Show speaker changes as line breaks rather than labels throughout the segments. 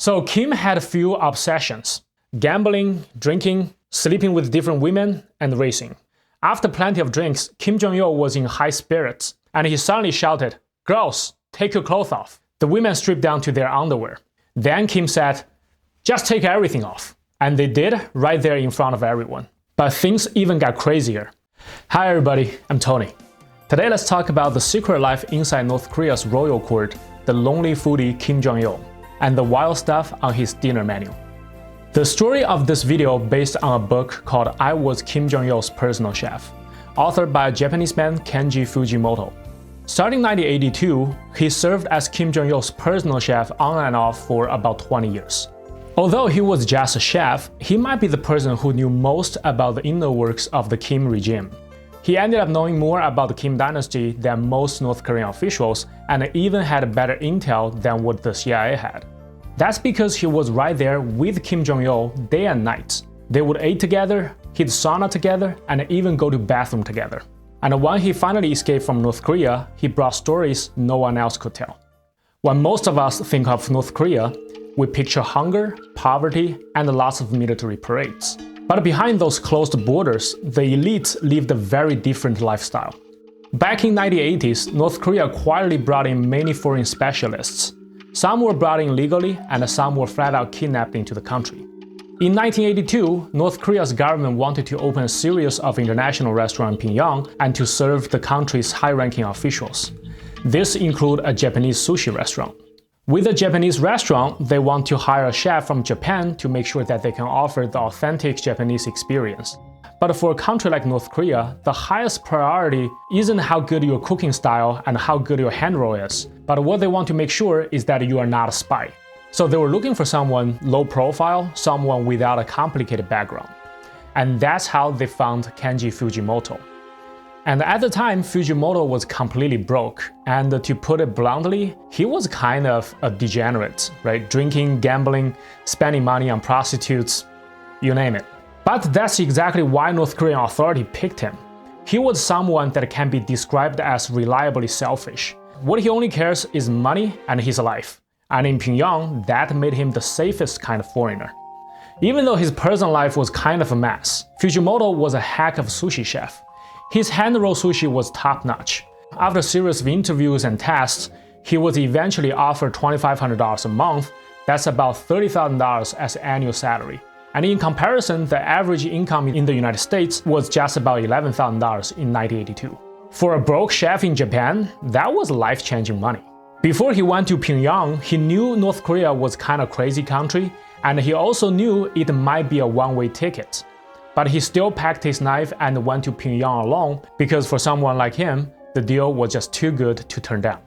So Kim had a few obsessions: gambling, drinking, sleeping with different women, and racing. After plenty of drinks, Kim Jong-il was in high spirits, and he suddenly shouted, "Girls, take your clothes off." The women stripped down to their underwear. Then Kim said, "Just take everything off." And they did, right there in front of everyone. But things even got crazier. Hi everybody, I'm Tony. Today let's talk about the secret life inside North Korea's royal court, the lonely foodie Kim Jong-il, and the wild stuff on his dinner menu. The story of this video based on a book called I Was Kim Jong-il's Personal Chef, authored by a Japanese man, Kenji Fujimoto. Starting in 1982, he served as Kim Jong-il's personal chef on and off for about 20 years. Although he was just a chef, he might be the person who knew most about the inner works of the Kim regime. He ended up knowing more about the Kim dynasty than most North Korean officials, and even had better intel than what the CIA had. That's because he was right there with Kim Jong-il day and night. They would eat together, hit sauna together, and even go to bathroom together. And when he finally escaped from North Korea, he brought stories no one else could tell. When most of us think of North Korea, we picture hunger, poverty, and lots of military parades. But behind those closed borders, the elite lived a very different lifestyle. Back in the 1980s, North Korea quietly brought in many foreign specialists. Some were brought in legally, and some were flat out kidnapped into the country. In 1982, North Korea's government wanted to open a series of international restaurants in Pyongyang and to serve the country's high-ranking officials. This included a Japanese sushi restaurant. With a Japanese restaurant, they want to hire a chef from Japan to make sure that they can offer the authentic Japanese experience. But for a country like North Korea, the highest priority isn't how good your cooking style and how good your hand roll is, but what they want to make sure is that you are not a spy. So they were looking for someone low profile, someone without a complicated background. And that's how they found Kenji Fujimoto. And at the time, Fujimoto was completely broke, and to put it bluntly, he was kind of a degenerate, right? Drinking, gambling, spending money on prostitutes, you name it. But that's exactly why North Korean authority picked him. He was someone that can be described as reliably selfish. What he only cares is money and his life. And in Pyongyang, that made him the safest kind of foreigner. Even though his personal life was kind of a mess, Fujimoto was a heck of a sushi chef. His hand-rolled sushi was top-notch. After a series of interviews and tests, he was eventually offered $2,500 a month. That's about $30,000 as annual salary. And in comparison, the average income in the United States was just about $11,000 in 1982. For a broke chef in Japan, that was life-changing money. Before he went to Pyongyang, he knew North Korea was kind of a crazy country, and he also knew it might be a one-way ticket. But he still packed his knife and went to Pyongyang alone because for someone like him, the deal was just too good to turn down.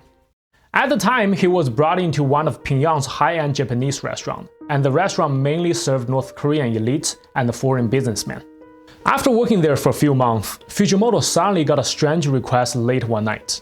At the time, he was brought into one of Pyongyang's high-end Japanese restaurants, and the restaurant mainly served North Korean elites and foreign businessmen. After working there for a few months, Fujimoto suddenly got a strange request late one night.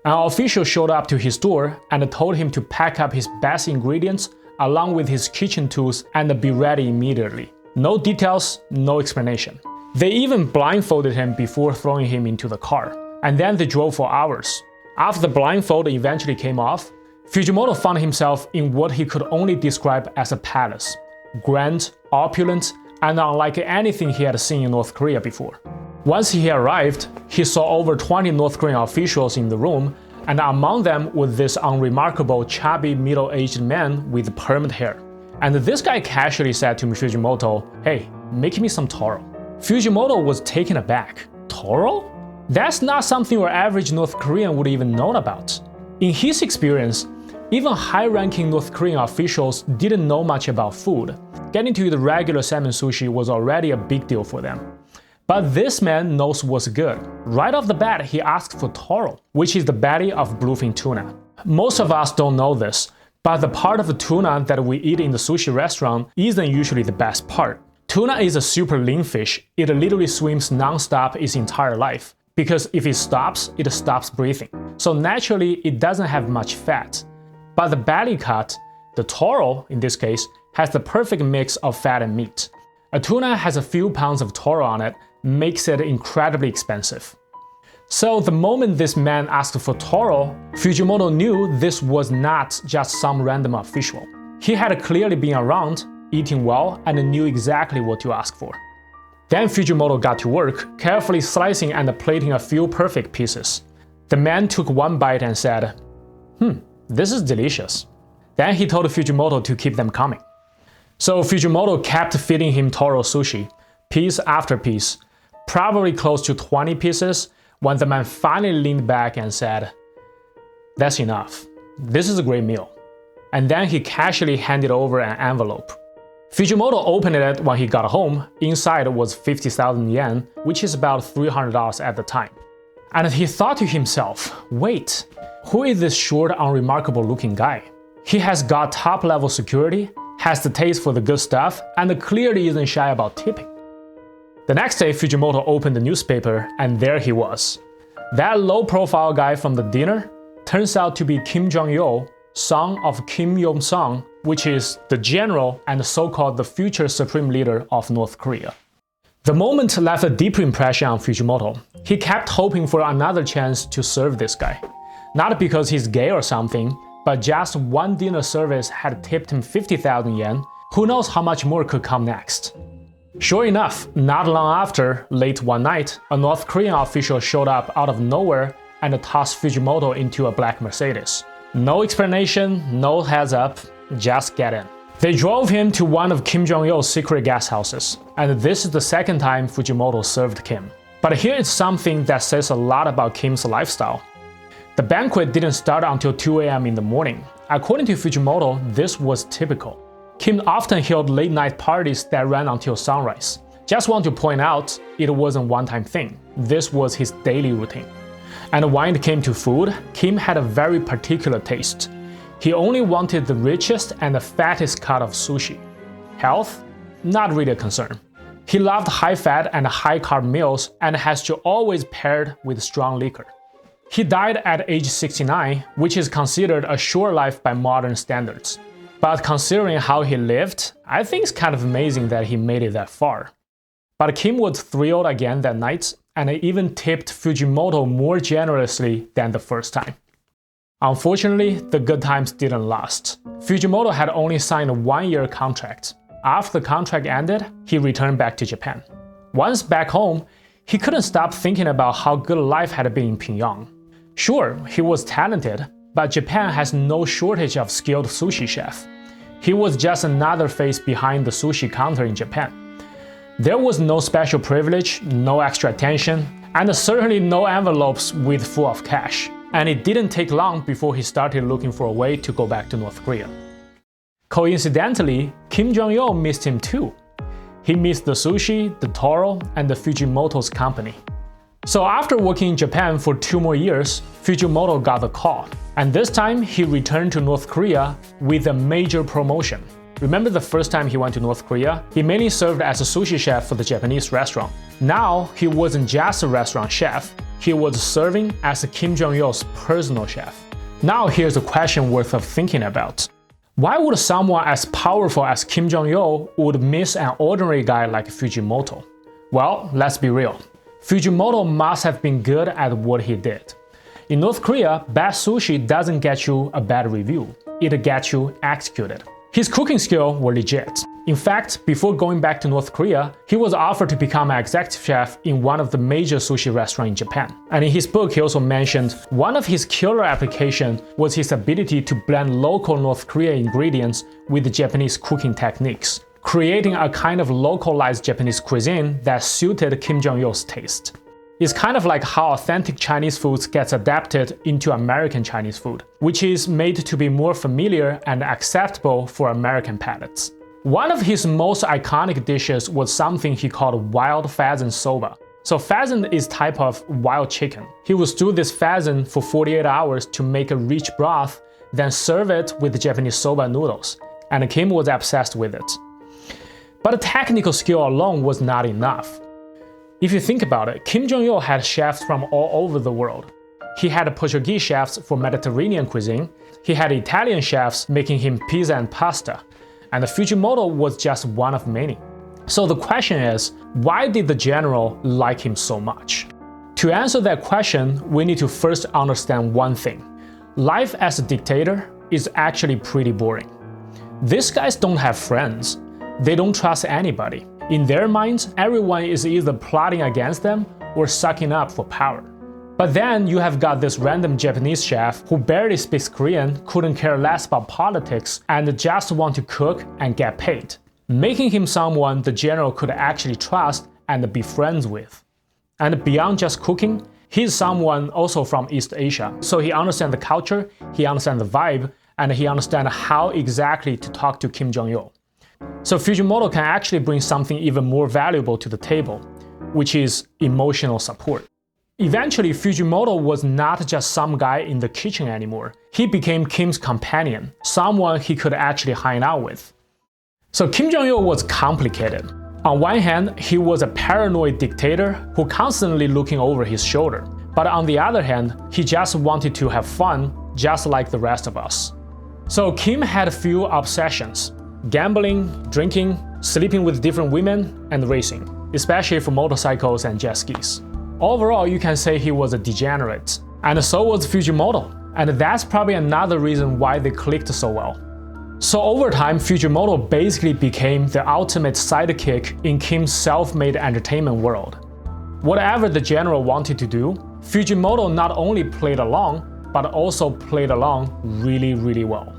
An official showed up to his door and told him to pack up his best ingredients along with his kitchen tools and be ready immediately. No details, no explanation. They even blindfolded him before throwing him into the car, and then they drove for hours. After the blindfold eventually came off, Fujimoto found himself in what he could only describe as a palace. Grand, opulent, and unlike anything he had seen in North Korea before. Once he arrived, he saw over 20 North Korean officials in the room, and among them was this unremarkable, chubby, middle-aged man with permed hair. And this guy casually said to Fujimoto, "Hey, make me some toro." Fujimoto was taken aback. Toro? That's not something your average North Korean would even know about. In his experience, even high-ranking North Korean officials didn't know much about food. Getting to eat regular salmon sushi was already a big deal for them. But this man knows what's good. Right off the bat, he asked for toro, which is the belly of bluefin tuna. Most of us don't know this, but the part of the tuna that we eat in the sushi restaurant isn't usually the best part. Tuna is a super lean fish. It literally swims non-stop its entire life, because if it stops breathing. So naturally, it doesn't have much fat. But the belly cut, the toro in this case, has the perfect mix of fat and meat. A tuna has a few pounds of toro on it, makes it incredibly expensive. So the moment this man asked for toro, Fujimoto knew this was not just some random official. He had clearly been around, eating well, and knew exactly what to ask for. Then Fujimoto got to work, carefully slicing and plating a few perfect pieces. The man took one bite and said, this is delicious. Then he told Fujimoto to keep them coming. So Fujimoto kept feeding him Toro sushi, piece after piece, probably close to 20 pieces, when the man finally leaned back and said, "That's enough. This is a great meal." And then he casually handed over an envelope. Fujimoto opened it when he got home. Inside was 50,000 yen, which is about $300 at the time. And he thought to himself, wait, who is this short, unremarkable looking guy? He has got top-level security, has the taste for the good stuff, and clearly isn't shy about tipping. The next day, Fujimoto opened the newspaper, and there he was. That low-profile guy from the dinner turns out to be Kim Jong-il, son of Kim Il-sung, which is the general and so-called the future supreme leader of North Korea. The moment left a deep impression on Fujimoto. He kept hoping for another chance to serve this guy. Not because he's gay or something, but just one dinner service had tipped him 50,000 yen. Who knows how much more could come next? Sure enough, not long after, late one night, a North Korean official showed up out of nowhere and tossed Fujimoto into a black Mercedes. No explanation, no heads up, just get in. They drove him to one of Kim Jong-il's secret gas houses, and this is the second time Fujimoto served Kim. But here is something that says a lot about Kim's lifestyle. The banquet didn't start until 2 a.m. in the morning. According to Fujimoto, this was typical. Kim often held late-night parties that ran until sunrise. Just want to point out, it wasn't a one-time thing. This was his daily routine. And when it came to food, Kim had a very particular taste. He only wanted the richest and the fattest cut of sushi. Health? Not really a concern. He loved high-fat and high-carb meals and has to always paired with strong liquor. He died at age 69, which is considered a short life by modern standards. But considering how he lived, I think it's kind of amazing that he made it that far. But Kim was thrilled again that night, and even tipped Fujimoto more generously than the first time. Unfortunately, the good times didn't last. Fujimoto had only signed a one-year contract. After the contract ended, he returned back to Japan. Once back home, he couldn't stop thinking about how good life had been in Pyongyang. Sure, he was talented, but Japan has no shortage of skilled sushi chefs. He was just another face behind the sushi counter in Japan. There was no special privilege, no extra attention, and certainly no envelopes with full of cash. And it didn't take long before he started looking for a way to go back to North Korea. Coincidentally, Kim Jong-il missed him too. He missed the sushi, the Toro, and the Fujimoto's company. So after working in Japan for 2 more years, Fujimoto got the call. And this time, he returned to North Korea with a major promotion. Remember the first time he went to North Korea? He mainly served as a sushi chef for the Japanese restaurant. Now, he wasn't just a restaurant chef, he was serving as Kim Jong-il's personal chef. Now here's a question worth of thinking about. Why would someone as powerful as Kim Jong-il would miss an ordinary guy like Fujimoto? Well, let's be real. Fujimoto must have been good at what he did. In North Korea, bad sushi doesn't get you a bad review, it gets you executed. His cooking skills were legit. In fact, before going back to North Korea, he was offered to become an executive chef in one of the major sushi restaurants in Japan. And in his book, he also mentioned one of his killer applications was his ability to blend local North Korean ingredients with Japanese cooking techniques, creating a kind of localized Japanese cuisine that suited Kim Jong-il's taste. It's kind of like how authentic Chinese foods gets adapted into American Chinese food, which is made to be more familiar and acceptable for American palates. One of his most iconic dishes was something he called wild pheasant soba. So pheasant is type of wild chicken. He would stew this pheasant for 48 hours to make a rich broth, then serve it with Japanese soba noodles. And Kim was obsessed with it. But the technical skill alone was not enough. If you think about it, Kim Jong-il had chefs from all over the world. He had Portuguese chefs for Mediterranean cuisine, he had Italian chefs making him pizza and pasta, and Fujimoto was just one of many. So the question is, why did the general like him so much? To answer that question, we need to first understand one thing. Life as a dictator is actually pretty boring. These guys don't have friends. They don't trust anybody. In their minds, everyone is either plotting against them or sucking up for power. But then you have got this random Japanese chef who barely speaks Korean, couldn't care less about politics, and just want to cook and get paid, making him someone the general could actually trust and be friends with. And beyond just cooking, he's someone also from East Asia, so he understands the culture, he understands the vibe, and he understands how exactly to talk to Kim Jong-il. So Fujimoto can actually bring something even more valuable to the table, which is emotional support. Eventually, Fujimoto was not just some guy in the kitchen anymore. He became Kim's companion, someone he could actually hang out with. So Kim Jong-il was complicated. On one hand, he was a paranoid dictator who constantly looking over his shoulder. But on the other hand, he just wanted to have fun, just like the rest of us. So Kim had a few obsessions: gambling, drinking, sleeping with different women, and racing, especially for motorcycles and jet skis. Overall, you can say he was a degenerate. And so was Fujimoto. And that's probably another reason why they clicked so well. So over time, Fujimoto basically became the ultimate sidekick in Kim's self-made entertainment world. Whatever the general wanted to do, Fujimoto not only played along, but also played along really well.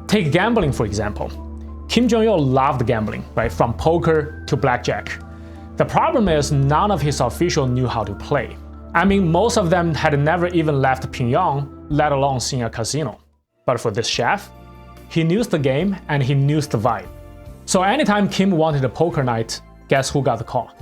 Take gambling, for example. Kim Jong-il loved gambling, right? From poker to blackjack. The problem is none of his officials knew how to play. I mean, most of them had never even left Pyongyang, let alone seen a casino. But for this chef, he knew the game and he knew the vibe. So anytime Kim wanted a poker night, guess who got the call?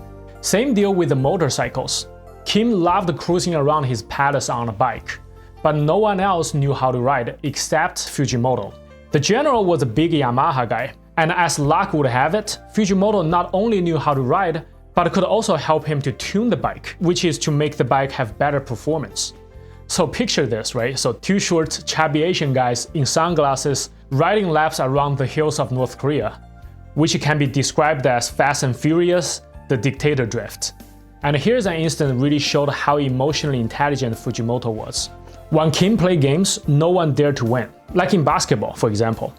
Same deal with the motorcycles. Kim loved cruising around his palace on a bike, but no one else knew how to ride except Fujimoto. The general was a big Yamaha guy, and as luck would have it, Fujimoto not only knew how to ride, but could also help him to tune the bike, which is to make the bike have better performance. So picture this, right? So two short, chubby Asian guys in sunglasses riding laps around the hills of North Korea, which can be described as Fast and Furious, the dictator drift. And here's an instance really showed how emotionally intelligent Fujimoto was. When Kim played games, no one dared to win. Like in basketball, for example.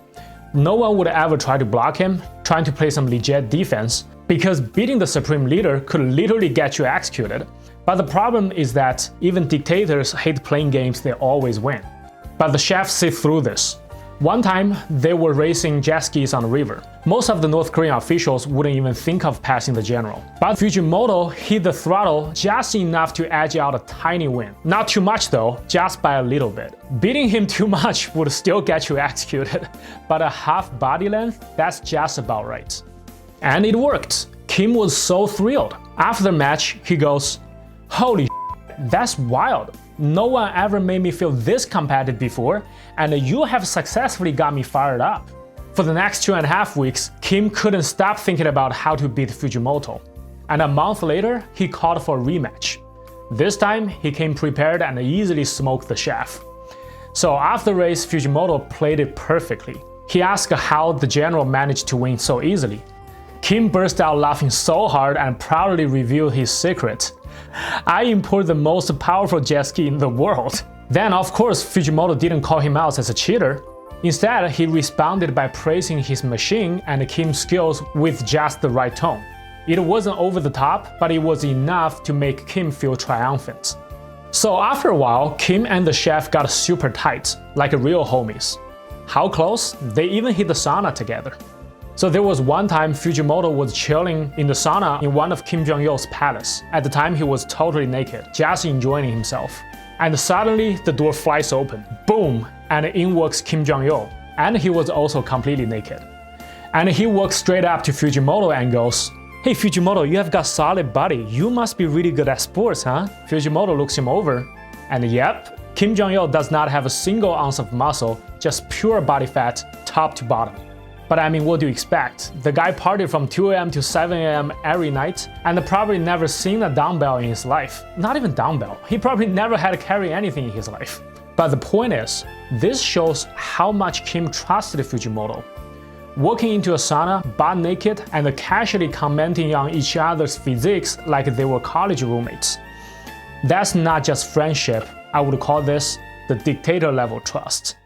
No one would ever try to block him, trying to play some legit defense, because beating the supreme leader could literally get you executed. But the problem is that even dictators hate playing games they always win. But the chefs see through this. One time, they were racing jet skis on the river. Most of the North Korean officials wouldn't even think of passing the general. But Fujimoto hit the throttle just enough to edge out a tiny win. Not too much though, just by a little bit. Beating him too much would still get you executed, but a half body length, that's just about right. And it worked. Kim was so thrilled. After the match, he goes, "Holy shit, that's wild. No one ever made me feel this competitive before, and you have successfully got me fired up." For the next 2.5 weeks, Kim couldn't stop thinking about how to beat Fujimoto. And a month later, he called for a rematch. This time, he came prepared and easily smoked the chef. So after the race, Fujimoto played it perfectly. He asked how the general managed to win so easily. Kim burst out laughing so hard and proudly revealed his secret. "I import the most powerful jet ski in the world." Then, of course, Fujimoto didn't call him out as a cheater. Instead, he responded by praising his machine and Kim's skills with just the right tone. It wasn't over the top, but it was enough to make Kim feel triumphant. So after a while, Kim and the chef got super tight, like real homies. How close? They even hit the sauna together. So there was one time Fujimoto was chilling in the sauna in one of Kim Jong-il's palace. At the time he was totally naked, just enjoying himself. And suddenly the door flies open, boom, and in walks Kim Jong-il. And he was also completely naked. And he walks straight up to Fujimoto and goes, "Hey Fujimoto, you have got solid body. You must be really good at sports, huh?" Fujimoto looks him over, and yep, Kim Jong-il does not have a single ounce of muscle, just pure body fat, top to bottom. But I mean, what do you expect? The guy partied from 2 a.m. to 7 a.m. every night and probably never seen a dumbbell in his life. Not even dumbbell. He probably never had to carry anything in his life. But the point is, this shows how much Kim trusted Fujimoto. Walking into a sauna, butt naked, and casually commenting on each other's physiques like they were college roommates. That's not just friendship, I would call this the dictator level trust.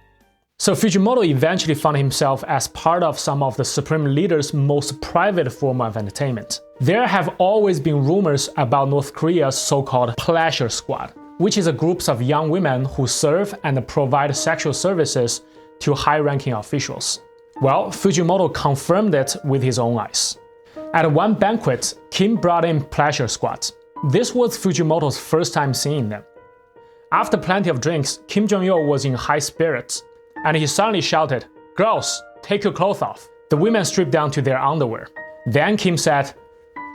So Fujimoto eventually found himself as part of some of the supreme leader's most private form of entertainment. There have always been rumors about North Korea's so-called pleasure squad, which is a group of young women who serve and provide sexual services to high-ranking officials. Well, Fujimoto confirmed it with his own eyes. At one banquet, Kim brought in pleasure squads. This was Fujimoto's first time seeing them. After plenty of drinks, Kim Jong-il was in high spirits, and he suddenly shouted, "Girls, take your clothes off." The women stripped down to their underwear. Then Kim said,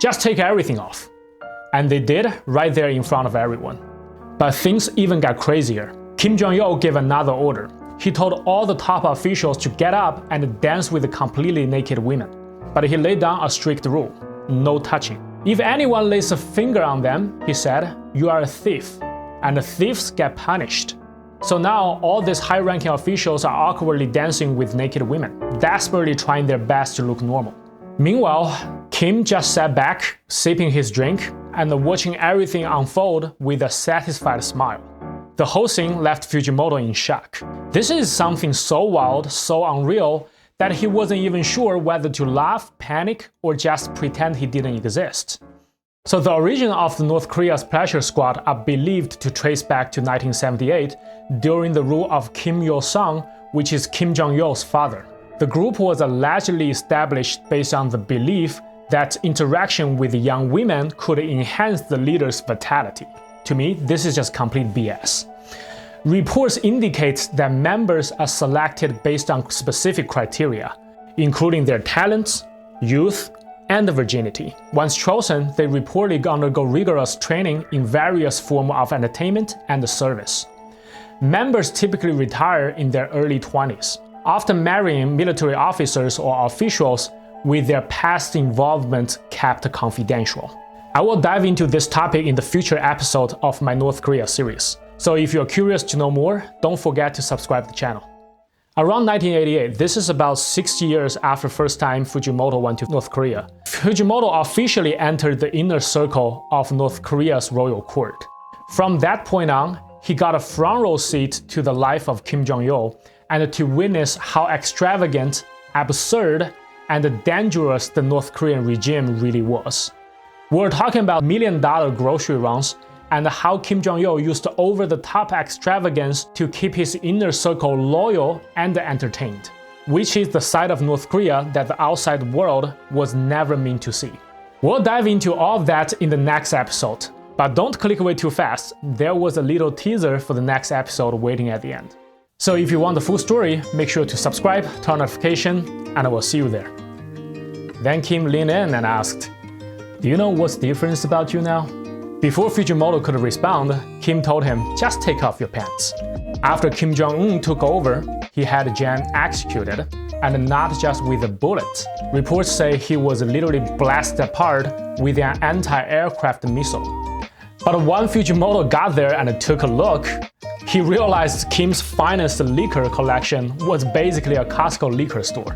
"Just take everything off." And they did, right there in front of everyone. But things even got crazier. Kim Jong-il gave another order. He told all the top officials to get up and dance with the completely naked women. But he laid down a strict rule: no touching. If anyone lays a finger on them, he said, "You are a thief, and the thieves get punished." So now all these high-ranking officials are awkwardly dancing with naked women, desperately trying their best to look normal. Meanwhile, Kim just sat back, sipping his drink, and watching everything unfold with a satisfied smile. The whole scene left Fujimoto in shock. This is something so wild, so unreal, that he wasn't even sure whether to laugh, panic, or just pretend he didn't exist. So the origin of the North Korea's pleasure squad are believed to trace back to 1978 during the rule of Kim Il-sung, which is Kim Jong-il's father. The group was allegedly established based on the belief that interaction with young women could enhance the leader's vitality. To me, this is just complete BS. Reports indicate that members are selected based on specific criteria, including their talents, youth, and virginity. Once chosen, they reportedly undergo rigorous training in various forms of entertainment and service. Members typically retire in their early 20s, often marrying military officers or officials with their past involvement kept confidential. I will dive into this topic in the future episode of my North Korea series. So if you're curious to know more, don't forget to subscribe to the channel. Around 1988, this is about 60 years after first time Fujimoto went to North Korea. Fujimoto officially entered the inner circle of North Korea's royal court. From that point on, he got a front row seat to the life of Kim Jong-il and to witness how extravagant, absurd, and dangerous the North Korean regime really was. We're talking about million-dollar grocery runs and how Kim Jong-il used over-the-top extravagance to keep his inner circle loyal and entertained, which is the side of North Korea that the outside world was never meant to see. We'll dive into all of that in the next episode, but don't click away too fast. There was a little teaser for the next episode waiting at the end. So if you want the full story, make sure to subscribe, turn on notification, and I will see you there. Then Kim leaned in and asked, "Do you know what's different about you now?" Before Fujimoto could respond, Kim told him, "Just take off your pants." After Kim Jong-un took over, he had Jan executed, and not just with a bullet. Reports say he was literally blasted apart with an anti-aircraft missile. But when Fujimoto got there and took a look, he realized Kim's finest liquor collection was basically a Costco liquor store.